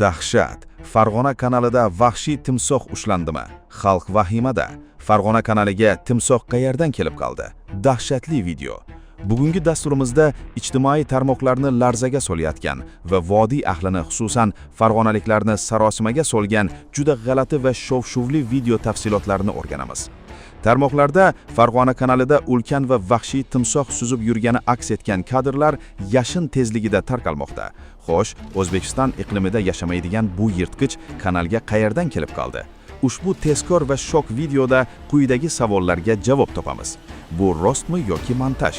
Dahshat. Farg'ona kanalida vahshiy timsoh ushlandimi? Xalq vahimada. Farg'ona kanaliga timsoh qayerdan kelib qoldi? Dahshatli video. Bugungi dasturimizda ijtimoiy tarmoqlarni larzaga solayotgan va vodiy ahlini, xususan farg'onaliklarni sarosimaga solgan juda g'alati va shov-shuvli video tafsilotlarini o'rganamiz. Tarmoqlarda Farg'ona kanalida ulkan va vahshiy timsoh suzib yurgani aks etgan kadrlar yashin tezligida tarqalmoqda. Xo'sh, O'zbekiston iqlimida yashamaydigan bu yirtqich kanalga qayerdan kelib qoldi? Ushbu tezkor va shok videoda quyidagi savollarga javob topamiz. Bu rostmi yoki montaj?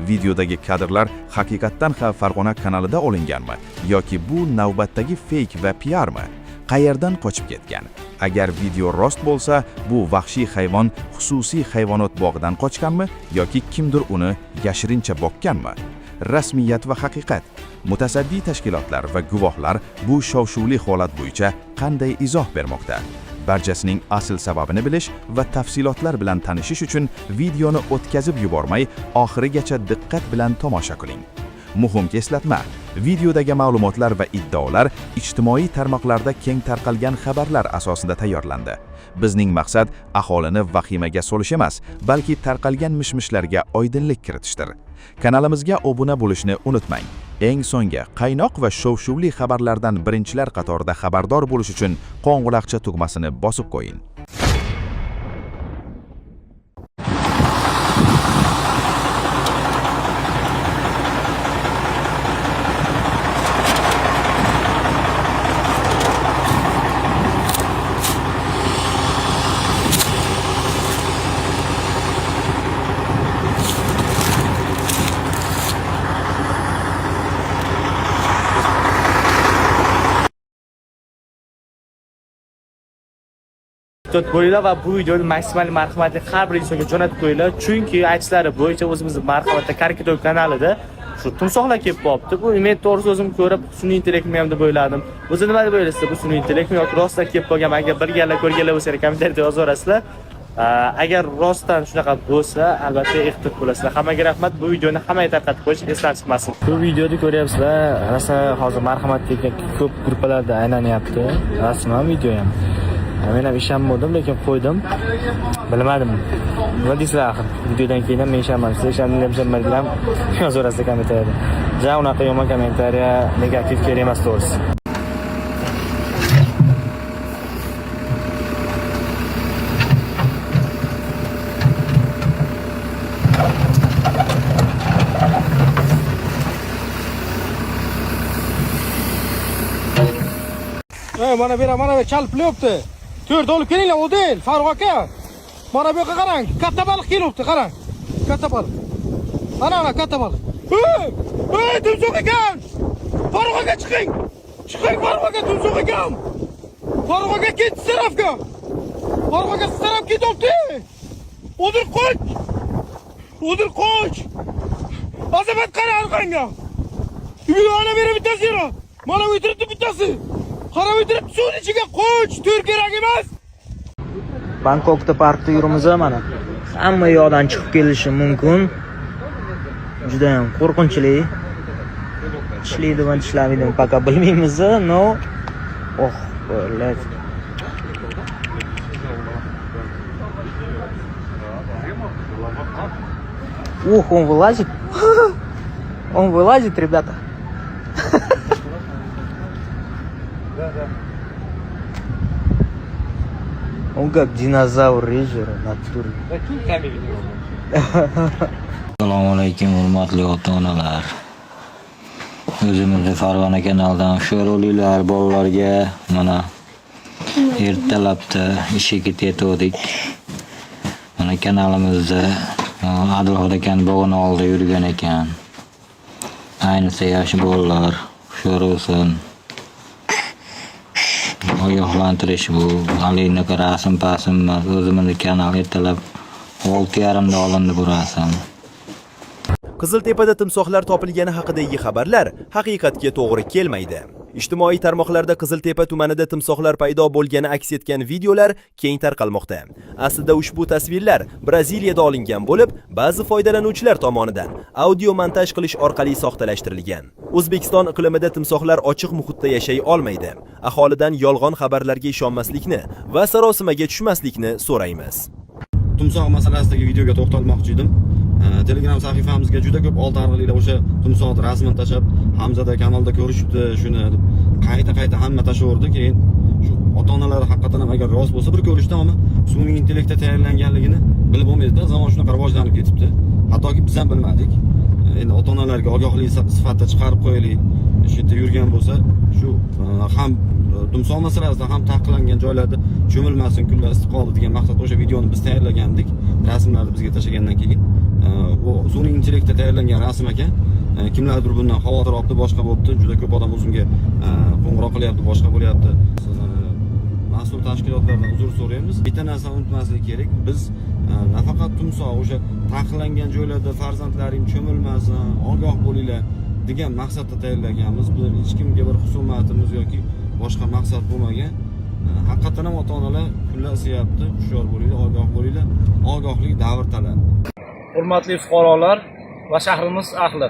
Videodagi kadrlar haqiqatdan ham Farg'ona kanalida olinganmi yoki bu navbatdagi fake va PR-mi? Qayerdan qochib ketgan? Agar video rost bo'lsa, bu vahshiy hayvon xususiy hayvonot bog'idan qochganmi yoki kimdir uni yashirincha boqqanmi? Rasmiyat va haqiqat. Mutasaddi tashkilotlar va guvohlar bu shov-shuvli holat bo'yicha qanday izoh bermoqda? Barchasining asl sababini bilish va tafsilotlar bilan tanishish uchun videoni o'tkazib yubormay, oxirigacha diqqat bilan tomosha qiling. Muhim eslatma: videodagi ma'lumotlar va iddaolar ijtimoiy tarmoqlarda keng tarqalgan xabarlar asosida tayyorlandi. Bizning maqsad aholini vahimaga solish emas, balki tarqalgan mishmishlarga oydinlik kiritishdir. Kanalimizga obuna bo'lishni unutmang. Eng so'nggi qaynoq va shov-shuvli xabarlardan birinchilar qatorida xabardor bo'lish uchun qo'ng'iroqcha tugmasini bosib qo'ying. Qo'yinglar va bu videoni maksimal marhamatli har bir insonga jo'natib qo'yinglar, chunki aytishlari bo'yicha o'zimizning marhamatli karikatur kanalida shu timsohlar kelib qolibdi. Bu men to'g'risi o'zim ko'rib sun'iy intellektmi ham deb o'yladim. O'zi nima deb o'ylaysizlar, bu sun'iy intellektmi yoki rostdan kelib qolganmi? Agar bilganlar, ko'rganlar bo'lsa, kommentariyada yozaverasizlar. Agar rostdan shunaqa bo'lsa, albatta ehtiyot bo'lasizlar. Hammaga rahmat. Bu videoni hammaga tarqatib qo'yish esdan chiqmasin. Bu videoni ko'ryapsizlar. Rosa hozir marhamatli ko'p gruppalarda aylanyapti. Rasman video ham. Men ham ishonmadim, lekin qo'ydim. Bilmadim. Nima deysizlar axir? Videodan keyin ham men ishonmadim. Siz ishondinglarmi, ham yozaverasizlar kommentariyada. Ja, unaqa yomon kommentariya negativ kerak emas to'g'risi. Mana bu chalib qo'yibdi. To'rt olib kelinglar, Odil, Farruh aka. Mana bu yoqqa qarang, katta baliq kelibdi, qarang. Katta baliq. Ana katta baliq. Ey, timsoh ekan. Farruh aka chiqing. Chiqing Farruh aka, timsoh ekan. Farruh aka ketdi tarafga. Farruh aka taraf ketibdi. Odil qoch. Odil qoch. Azamat qara arqanga. Mana beri bittasi yo'q. Mana o'tiribdi bittasi. Qarab o'tirib suvning ichiga qoch, tur kerak emas. Bangkokda parkda yurimiz mana. Hamma yoqdan chiqib kelishi mumkin. Juda ham qo'rqinchli. Tishlaydimi, tishlamaydi, пока bilmaymiz, no. Oh, блядь. Ух, он вылазит. Он вылазит, ребята. Он как dinozavr rejir naturi. Assalomu alaykum hurmatli ota-onalar. O'zimizning Farg'ona kanalidan sho'rolilar bolalarga mana ertalabda ishga ketayotdik. Mana kanalimizda Adilxon ekan bog'ini oldida yurgan ekan. Ayniqsa yosh bolalar hushyor bo'lsin. Ogohlantirish bu. Halinaqa rasm-pasm o'zimizning kanal ertalab 6:30da olindi bu rasm. Qiziltepada timsohlar topilgani haqidagi xabarlar haqiqatga to'g'ri kelmaydi. Ijtimoiy tarmoqlarda Qiziltepa tumanida timsohlar paydo bo'lgani aks etgan videolar keng tarqalmoqda. Aslida ushbu tasvirlar Braziliyada olingan bo'lib, ba'zi foydalanuvchilar tomonidan audio montaj qilish orqali soxtalashtirilgan. O'zbekiston iqlimida timsohlar ochiq muhitda yashay olmaydi. Aholidan yolg'on xabarlarga ishonmaslikni va sarosimaga tushmaslikni so'raymiz. Timsoh masalasidagi videoga to'xtalmoqchi edim. Telegram sahifamizga juda ko'p oltiariqliklar o'sha timsohni rasmini tashab, Hamzada kanalda ko'rishibdi, shuni deb qayta hamma tashaverdi. Keyin shu ota-onalar haqiqatan ham agar rost bo'lsa bir ko'rishdi, ammo sun'iy intellektda tayyorlanganligini bilib bo'lmaydi. Zamon shunaqa rivojlanib ketibdi. Hattoki biz ham bilmadik. Endi ota-onalarga ogohlik sifatida chiqarib qo'yaylik. Shu yerda yurgan bo'lsa, shu ham timsoh masalasida ham taqiqlangan joylarda cho'milmasin, kunlar issiq qoldi degan maqsadda o'sha videoni biz tayyorlagandik. Rasmlarni bizga tashlagandan keyin u sun'iy intellektda tayyorlangan rasm ekan. Kimlardir bundan xavotir olibdi, boshqa bo'libdi. Juda ko'p odam o'zimga qo'ng'iroq qilyapti, boshqa bo'lyapti. Mas'ul tashkilotlardan uzr so'raymiz. Bitta narsani unutmaslik kerak. Biz nafaqat timsoh o'sha taqiqlangan joylarda farzandlaring cho'milmasin, ogoh bo'linglar degan maqsadda tayyorlaganmiz. Bu hech kimga bir husumatimiz yoki boshqa maqsad bo'lmagan. Haqiqatan ham ota-onalar kunlar isiyapti, hushyor bo'linglar, ogoh bo'linglar. Ogohlik davr talab. Hurmatli fuqarolar va shahrimiz ahli.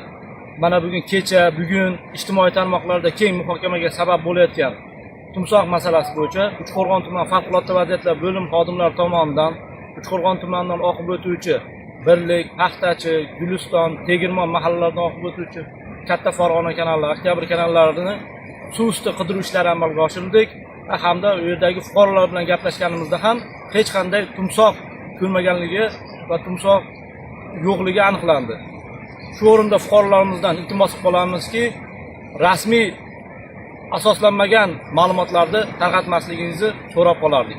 Mana bugun ijtimoiy tarmoqlarda keng muhokamaga sabab bo'layotgan timsoh masalasi bo'yicha Uchqo'rg'on tuman favqulodda vaziyatlar bo'lim xodimlari tomonidan Uchqo'rg'on tumanidan oqib o'tuvchi Birlik, Paxtachi, Guliston, Tegirmon mahallalaridan oqib o'tuvchi Katta Farg'ona kanallari, Oktyabr kanallarini suv usti qidiruv ishlari amalga oshirdik. Hamda u yerdagi fuqarolar bilan gaplashganimizda ham hech qanday timsoh ko'rmaganligi va timsoh yo'qligi aniqlandi. Shu o'rinda fuqarolarimizdan iltimos qilamizki, rasmiy asoslanmagan ma'lumotlarni tarqatmasligingizni so'rab qolardik.